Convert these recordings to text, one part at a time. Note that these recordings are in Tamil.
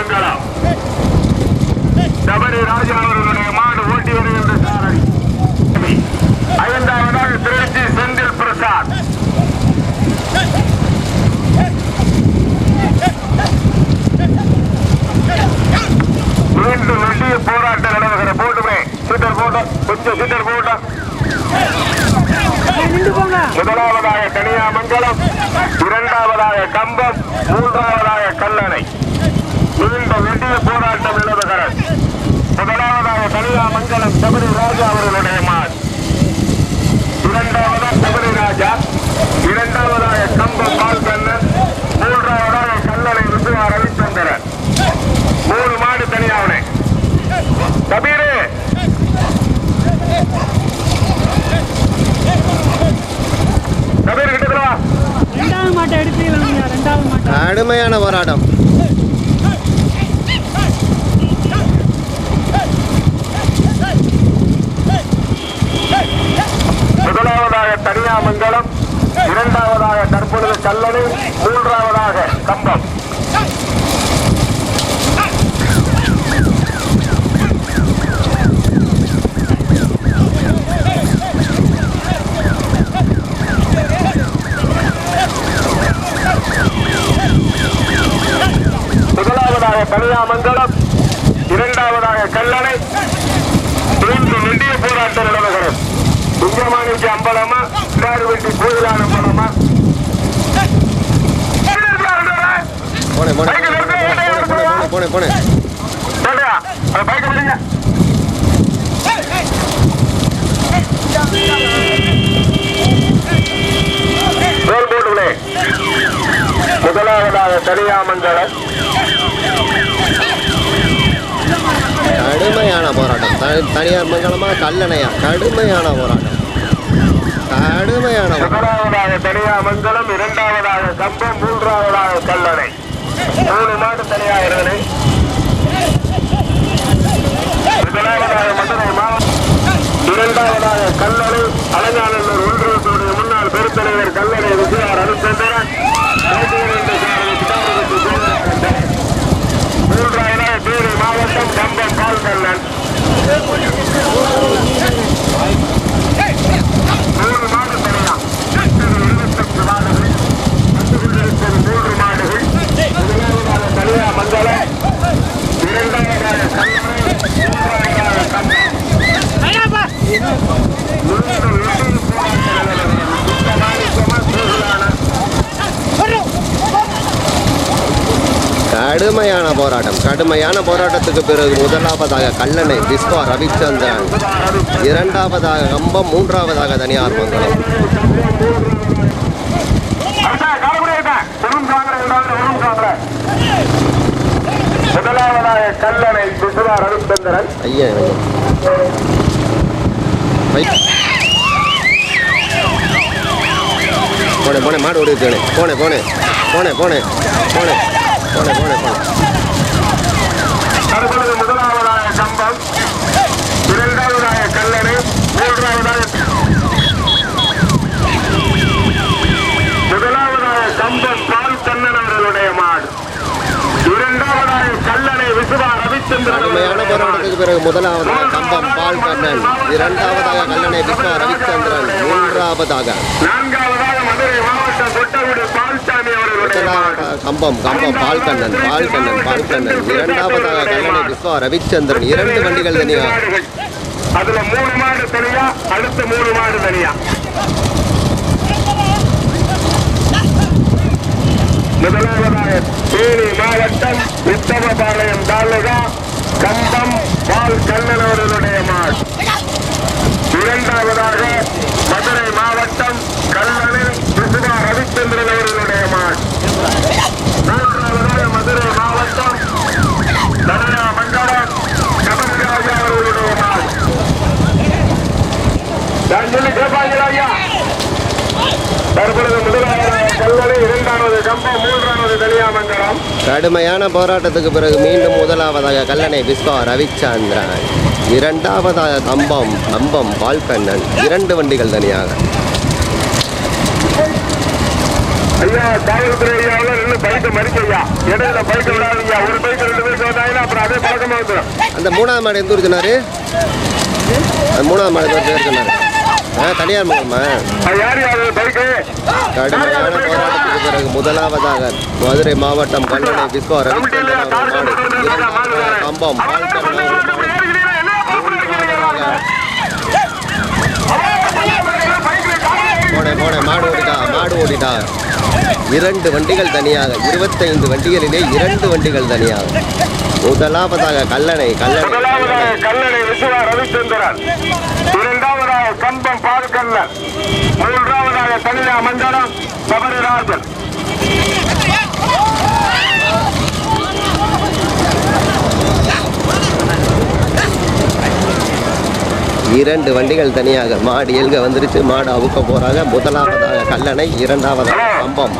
தனியாமங்கலம் சபரி ராஜா அவர்களுடைய மாடு ஓட்டி வருகின்ற சாரதி. ஐந்தாவதாக திருச்சி செந்தில் பிரசாத். மீண்டும் நெடிய போராட்டம் நிலவுகிற போட்டுமே சீட்டர் போட்டோம், கொஞ்சம் சீட்டர் போட்டோம். முதலாவதாக தனியாமங்கலம், இரண்டாவதாக கம்பம், மூன்றாவதாக கல்லணை. மீண்டும் நெடிய போராட்டம் நிலவுகிறது. முதலாவதாக தனியாமங்கலம் சபரி ராஜா அவர்களுடைய மாடு, இரண்டாவதாக சபரி ராஜா, இரண்டாவதாக கம்பம் பால்கண்ணன், மூன்றாவதாக கல்லணை விசுவா ரவிச்சந்திரன். 3 மாடு தனியாவனே. கபீரு கபீர் கிட்ட ரெண்டாவது மாட்டை எடுத்துக்கலாம். ரெண்டாவது மாட்டை கடுமையான போராட்டம். முதலாவதாக தனியாமங்கலம், இரண்டாவதாக தற்பொழுது கல்லணை, மூன்றாவதாக கம்பம். முதலாவதாக தனியாமங்கலம், இரண்டாவதாக கல்லணை. மீண்டும் நெடிய போராட்டம் நிலவுகிறது. சுப்பிரமணிக்கு அம்பலமா, வெட்டி கோயிலான அம்பலமா? போனே போனே போனே போனே முதலாவதாக தனியாமங்கலம், கடுமையான போராட்டம். தனியார் மங்கலமா கல்லணையா? கடுமையான போராட்டம், கடுமையான. முதலாவதாக தனியாமங்கலம், இரண்டாவதாக கம்பம், மூன்றாவதாக கல்லணை. 3 மாடு தனியாகிறது. முதலாவதாக மதுரை மாவட்டம், இரண்டாவதாக கல்லணை அலங்காநல்லூர் ஒன்றியத்துடைய முன்னாள் பெருத்தலைவர் கல்லணை விசுவா ரவிச்சந்திரன். மூன்றாவதாக தேனி மாவட்டம் கம்பம் பால்கண்ணன். 3 மாடு தனியா. 28 மாடுகள் வந்து கொண்டிருப்பது. 3 மாடுகள். முதலாவதாக தனியா மங்கலம், இரண்டாவதாக கல்லணை, மூன்றாவதாக கம்பம். கடுமையான போராட்டம். கடுமையான போராட்டத்துக்கு பிறகு முதலாவதாக கல்லணை விஸ்வா ரவிச்சந்திரன், இரண்டாவதாக கம்பம், மூன்றாவதாக தனியார் மங்கலம். முதலாவதாக கல்லணை விஸ்வா ரவிச்சந்திரன். ஐயா போனே போனே மாடு ஓடிட்டு போனே போனே போனே போனே போனே போனே போனே போனே. தற்பொழுது முதலாவதாக கம்பம், இரண்டாவதாக கல்லணை, மூன்றாவதாக முதலாவதாக கம்பம் பால்கண்ணன் அவர்களுடைய மாடு, இரண்டாவதாக கல்லணை விசுவா ரவிச்சந்திரன். கடுமையான போராட்டத்துக்கு பிறகு முதலாவதாக கம்பம் பால்கண்ணன், இரண்டாவதாக கல்லணை விஸ்வா ரவிச்சந்திரன், மூன்றாவதாக நான்காவதாக மதுரை மாவட்டம் கொட்டகுடி பால்சாமி அவர்களுடைய மாடு. கம்பம் கம்பம் பால்கண்ணன் பால்கண்ணன் பால்கண்ணன், இரண்டாவதாக கல்லணை விஸ்வா ரவிச்சந்திரன். 2 வண்டிகள் தனியா. அதுல 3 மாடு தனியா, அடுத்த 3 மாடு தனியா. முதலாவதாக தேனி மாவட்டம் உத்தமபாளையம் தாலுகா கம்பம் பால்கண்ணன் அவர்களுடைய மாடு. இரண்டாவதாக மதுரை மாவட்டம் கல்லணை விசுவா ரவிச்சந்திரன் அவர்களுடைய மாடு. மூன்றாவதாக மதுரை மாவட்டம் தனியாமங்கலம் சபரிராஜா அவர்களுடைய மாடு. நான் சொல்லி கேட்பாங்களா ஐயா? தற்பொழுது முதலாவதாக கல்லணை, இரண்டாவது கம்பம், மூன்றாவது தனியாமங்கலம். கடுமையான போராட்டத்துக்கு பிறகு மீண்டும் முதலாவதாக கல்லணை விஸ்வா ரவிச்சந்திரன், இரண்டாவதாக கம்பம் கம்பம் பால்கண்ணன். 2 வண்டிகள் தனியாக. ஐயா காவல்துறை ஐயாவில் 2 பைக்கை மறிக்கையா, இடையில பைக்கை விடாதீங்க. ஒரு பைக்கு 2 பேர் அதே பழக்கமா வந்துடும். அந்த மூணாவது மாடு எந்த ஊர் சொன்னாரு? அந்த மூணாவது மாடு பேர் சொன்னாரு. தனியார் முகமா? யார் யாரு பைக்கு? கடுமையான போராட்டத்துக்கு பிறகு முதலாவதாக மதுரை மாவட்டம் கல்லணை விஸ்வா ரவிச்சந்திரன் கம்பம் மாடு ஓடிட்டா. 2 வண்டிகள் தனியாக, 25 வண்டிகளிலே 2 வண்டிகள் தனியாக. முதலாவதாக கல்லணை விசுவா ரவிச்சந்திரன், இரண்டாவதாக கம்பம் பால்கண்ணன், மூன்றாவதாக தனியா மண்டலம் சபரிராஜன். இரண்டு வண்டிகள் தனியாக. மாடு எல்க வந்துருச்சு, மாடு அவுக்க போறாங்க. முதலாவதாக கல்லணை, இரண்டாவதாக கம்பம்.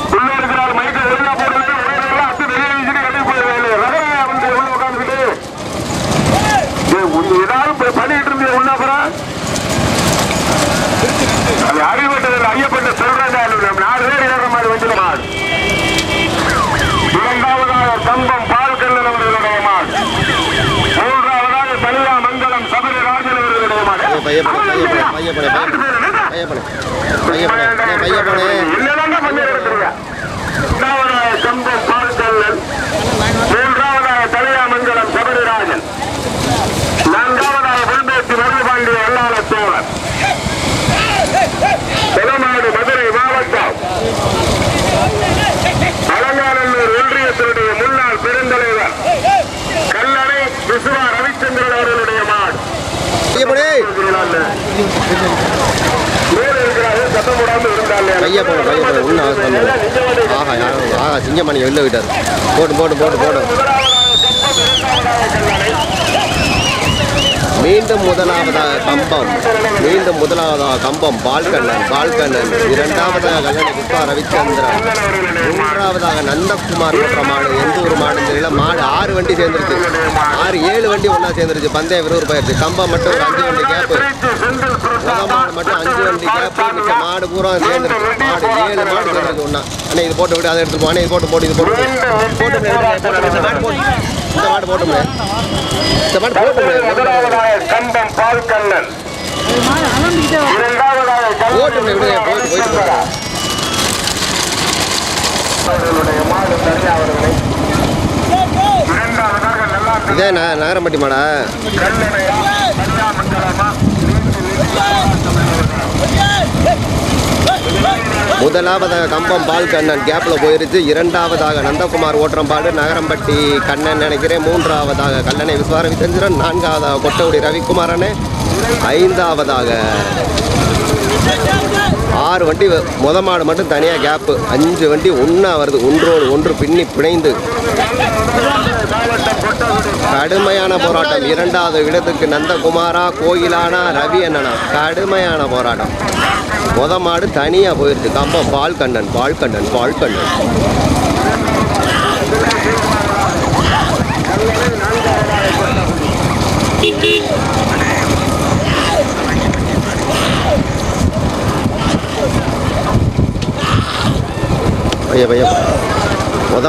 ஐயப்பட்ட சொல்றாங்க 4 பேர் ஏற மாதிரி வச்சுல மாடு. இரண்டாவதாக கம்பம் பால்கண்ணன் அவர்களுடைய மாடு, மூன்றாவதாக தனியா மங்கலம் சபரிராஜன் அவர்களுடைய மாடு. கம்பம் பால்கண்ணன், மூன்றாவதாக தனியா மங்கலம் சபரிராஜன், நான்காவதாக புல்பேசி மருதுபாண்டிய வல்லாள தேவர். பெலமாடு மதுரை மாவட்டம் அலங்காநல்லூர் ஒன்றியத்தினுடைய முன்னாள் பெருந்தலைவர் கல்லணை விசுவா ரவிச்சந்திரன் அவர்களுடைய மாடு. சத்தம் போடாமல் இருந்தாலே சிங்கமணி வெளில விட்டார். போட்டு போட்டு போட்டு போடும். மீண்டும் முதலாவதாக கம்பம் பால்கண்ணன், இரண்டாவதாக கல்லணை விஸ்வா ரவிச்சந்திரன், மூன்றாவதாக நந்தகுமார் என்ற மாடு. எந்த ஒரு மாடுன்னு தெரியல. மாடு 6 வண்டி சேர்ந்துருச்சு, 7 வண்டி ஒன்றா சேர்ந்துருச்சு. பந்தயம் விறுவிறுப்பாயிருச்சு. கம்பம் மட்டும் ஒரு 5 வண்டி கேப்பு, மாடு மட்டும் 5 வண்டி கேப்பு. மிச்ச மாடு பூரா சேர்ந்துருக்கு. மாடு 7 மாடு சேர்ந்துருக்கு ஒன்றா. அண்ணே இது போட்டு விட்டு அதை எடுத்துட்டு போனே. இது போட்டு இந்த மாடு போட்டு கம்பம் பால்கண்ணன், இதே நகரம்பட்டி மாடா? முதலாவதாக கம்பம் பால்கண்ணன் கேப்பில் போயிருச்சு. இரண்டாவதாக நந்தகுமார் ஓட்டரம்பாடு நகரம்பட்டி கண்ணன் நினைக்கிறேன். மூன்றாவதாக கல்லணை விஸ்வா ரவிச்சந்திரன், நான்காவதாக கொட்டகுடி ரவிக்குமாரனே, ஐந்தாவதாக 6 வண்டி மாடு மட்டும் தனியாக கேப்பு. 5 வண்டி ஒன்றா வருது, ஒன்றோடு ஒன்று பின்னி பிணைந்து. கடுமையான போராட்டம். 2வது இடத்துக்கு நந்தகுமாரா, கோயிலானா, ரவி அண்ணனா. கடுமையான போராட்டம். மாடு தனியாக போயிடுச்சு. கம்பம் பால்கண்ணன்.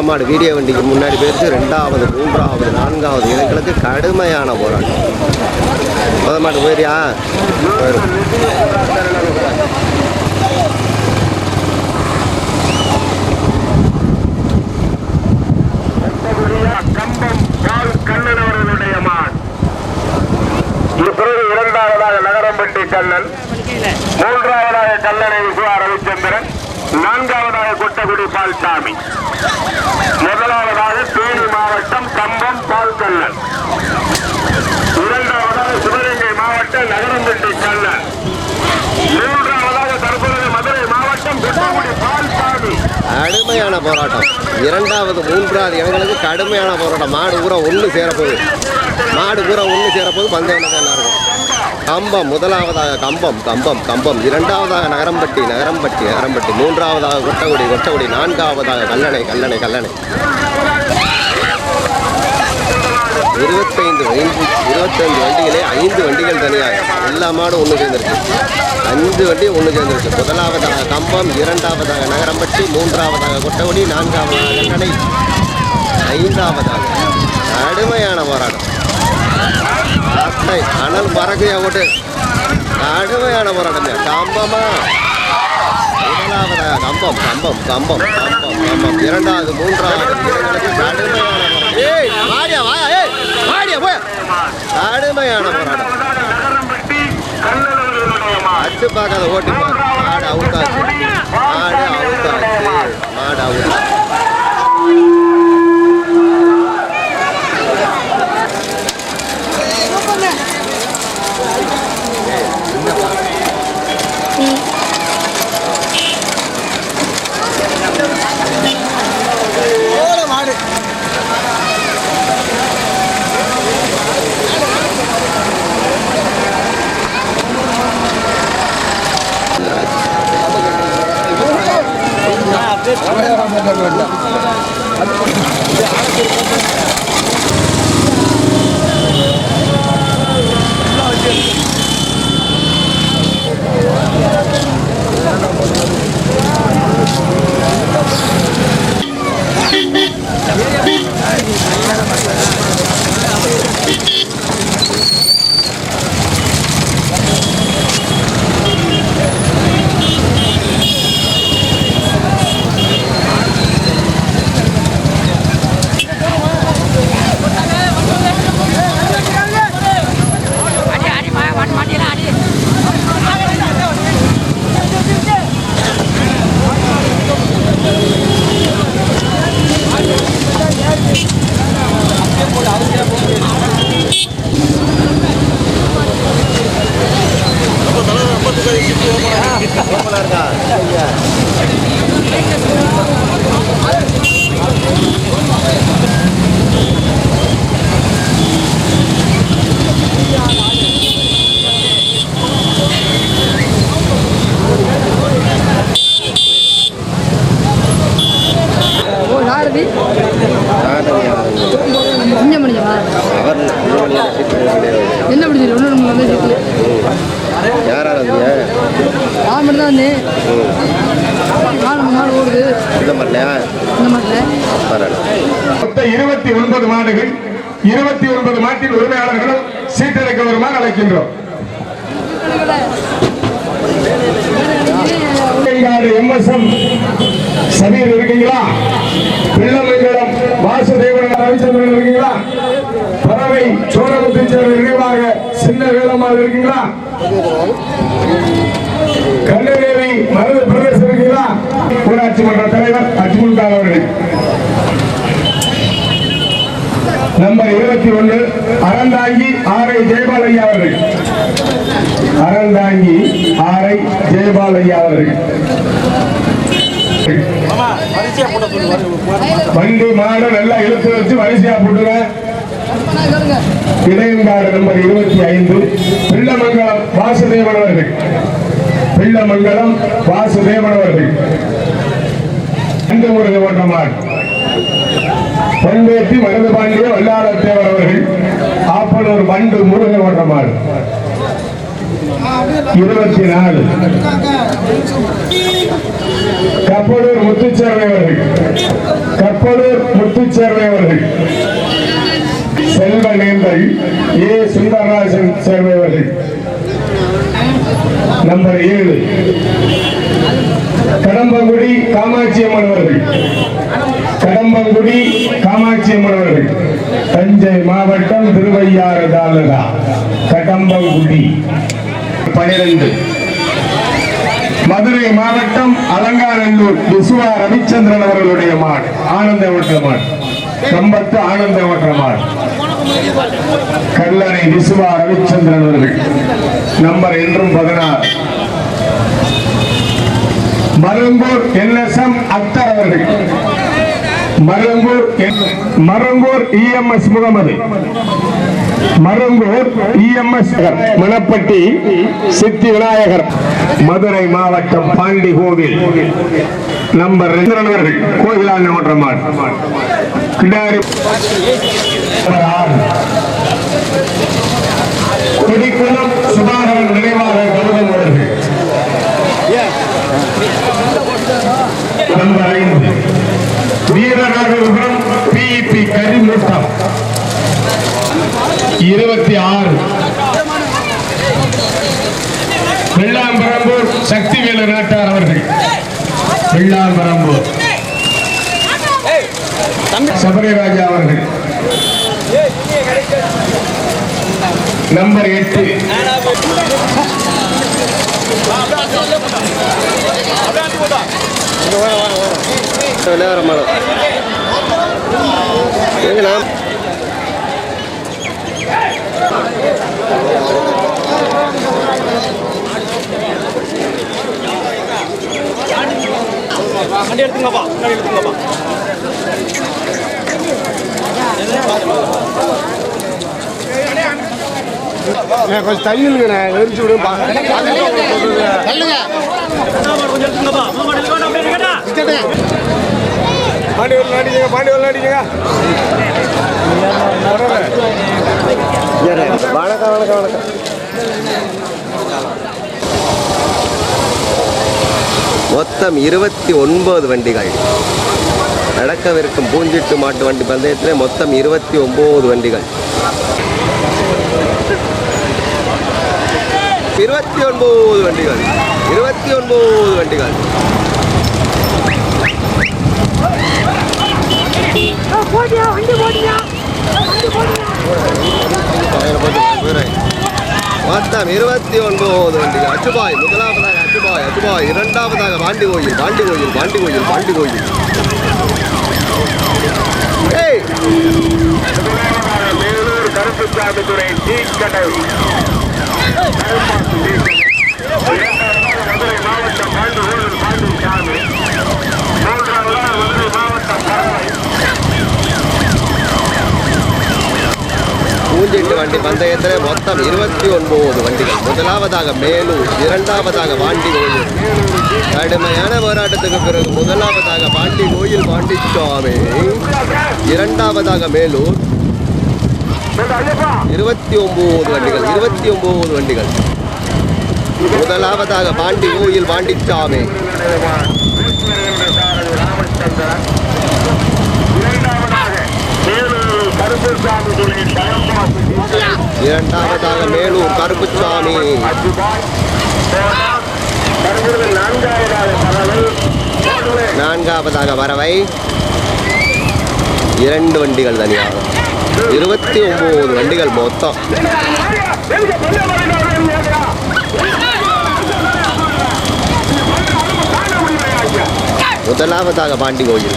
மாடு வீடியோ வண்டிக்கு முன்னாடி போயிடுச்சு. 2வது 3வது 4வது இடங்களுக்கு கடுமையான போராட்டம். மாடு போயிரியா? கம்பம் பால்கண்ணன் அவர்களுடைய மாடு. பிறகு 2வதாக நகரம்பட்டி கண்ணன், 3வதாக கல்லணை விசுவா ரவிச்சந்திரன், 4வதாக கொட்டகுடி பால்சாமி, முதலாவதாக தேனி மாவட்டம் கம்பம் பால்கண்ணன், 2வதாக சிவகங்கை மாவட்டம் நகரம்பட்டி கண்ணன், 3வதாக தற்போது மதுரை மாவட்டம் கொட்டகுடி பால்சாமி. கடுமையான போராட்டம். 2வது 3வது இடங்களுக்கு கடுமையான போராட்டம். மாடு பூரா ஒன்று சேரப்போகுது. பந்தயம் தான் இருக்கும். கம்பம் முதலாவதாக கம்பம், 2வதாக நகரம்பட்டி, 3வதாக கொட்டகுடி, 4வதாக கல்லணை. 25 வண்டிகளே 5 வண்டிகள் தனியாக. எல்லா மாடும் ஒன்று சேர்ந்துருக்கு. 5 வண்டி ஒன்று சேர்ந்துருக்கு. முதலாவதாக கம்பம், 2வதாக நகரம்பட்டி, 3வதாக கொட்டகுடி, 4வதாக கல்லணை, 5வதாக கடுமையான போராட்டம். அனல் பறக்கையா போட்டு கடுமையான போராட்டம். கம்பமா முதலாவதாக கம்பம் கம்பம் கம்பம் கம்பம் கம்பம் இரண்டாவது மூன்றாவது கடுமையான போராட்டம். அச்சு பார்க்காத ஓட்டி மாடு அவுட்டாச்சு. மாடு அவுட்டாச்சு. மாடு அவுட். என்ன பிடிச்சிரு ஒன்று யாரா நான் மட்டும் தான் வந்தேன். மாடு ஓடுது இந்த மாதிரிலையா? இந்த மாதிரில மொத்தம் 29 மாடுகள். 29 மாட்டின் உரிமையாளர்களும் சீட்டெடுக்க வருமாறு அழைக்கின்றோம். எம்எஸ்எம் சமீர் இருக்கீங்களா? பிள்ளமங்கலம் வாசுதேவன் ரவிச்சந்திரன் இருக்கீங்களா? பறவை சோழமுத்தின் சேர்ந்த நினைவாக சின்ன வேலம்மாள் இருக்கீங்களா? கண்ணதேவி மருது பிரதேசம் இருக்கீங்களா? ஊராட்சி மன்ற தலைவர் அஜ்முல் அவர்கள். நம்பர் 21 அறந்தாங்கி ஆரை ஜெயபாலையா அவர்கள். அறந்தாங்கி ஆரை ஜெயபாலையா அவர்கள். வண்டி மாடு நல்லா இழுத்து வச்சு வரிசையா போட்டுங்க. இடையங்காடு நம்பர் 25 பிள்ளமங்கலம் வாசுதேவன் அவர்கள். பிள்ளமங்கலம் வாசுதேவன் அவர்கள். முருகன் ஓட்ட மாடு பொன்பேத்தி மருது பாண்டிய வல்லாரத்தேவர் அவர்கள். ஆப்பனூர் வண்டு முருகன் ஓட்ட மாடு 24 கப்பலூர் முத்துச்சேர்வை அவர்கள். கப்பலூர் முத்துச்சேர்வை அவர்கள். செல்வநேந்தல் ஏ சுந்தரராஜன் சேர்வை அவர்கள். நம்பர் 7 கடம்பங்குடி காமாட்சியம்மன் அவர்கள். கடம்பங்குடி காமாட்சியம்மன் அவர்கள். தஞ்சை மாவட்டம் திருவையாறு தாலுகா கடம்பங்குடி 12. மதுரை மாவட்டம் அலங்காநல்லூர் விசுவா ரவிச்சந்திரன் அவர்களுடைய மாடு ஆனந்த ஓட்ட மாடு. கம்பத்து ஆனந்த ஓட்ட மாடு. கல்லணை விசுவா ரவிச்சந்திரன் அவர்கள். நம்பர் என்றும் 16. மருங்கூர் என்எஸ்எம் அக்தர் அவர்கள். மருங்கூர் இஎம்எஸ் முகமது. மருங்கூர் இஎம்எஸ் மணப்பட்டி சித்தி விநாயகர். மதுரை மாவட்டம் பாண்டி கோவில். நம்பர் 2 அவர்கள் கோயிலாண்ட ஓட்டமாடு. கொடிக்குளம் சுதாகரன் நினைவாக கருதம் அவர்கள். நம்பர் 5 வீரராகவபுரம் பிஇபி கரிமூட்டம் 26 வெள்ளாம்பரம்பூர் சக்திவேலு நாட்டார் அவர்கள். வெள்ளாம்பரம்பூர் சபரிராஜா அவர்கள். நம்பர் 8 விளையாடுற வண்டி எடுத்துங்கப்பா கொஞ்சம் தள்ளிடுங்கண்ணே எரிச்சு விடுங்க பாண்டி விளையாடிங்க வணக்கம் வணக்கம் வணக்கம். மொத்தம் 29 வண்டிகள் நடக்கவிருக்கும் பூஞ்சிட்டு மாட்டு வண்டி பந்தயத்தில் மொத்தம் 29 வண்டிகள். 29 வண்டிகள் 29 வண்டிகள். மொத்தம் 29 வண்டிகள். அச்சுபாய் முதலாவதாக அச்சுபாய் இரண்டாவதாக பாண்டி கோயில். மேலூர் கருப்புசாமி துறை டீக்கடை. மதுரை மாவட்டம் பாண்டிசாமி. மூன்றாவதாக மதுரை மாவட்டம் பூஞ்சிட்டு வண்டி பந்தயத்தில் மொத்தம் 29 வண்டிகள். முதலாவதாக மேலூர், இரண்டாவதாக பாண்டி கோயில். கடுமையான போராட்டத்துக்கு பிறகு முதலாவதாக பாண்டி கோயில் பாண்டிச்சாமி, இரண்டாவதாக மேலூர். 29 வண்டிகள் 29 வண்டிகள். முதலாவதாக பாண்டி கோயில் பாண்டிச்சாமி, இரண்டாவதாக மேலூர் கருப்புசாமி, நான்காவதாக வரவை. 2 வண்டிகள் தனியாக 29 வண்டிகள் மொத்தம். முதலாவதாக பாண்டி கோயில்.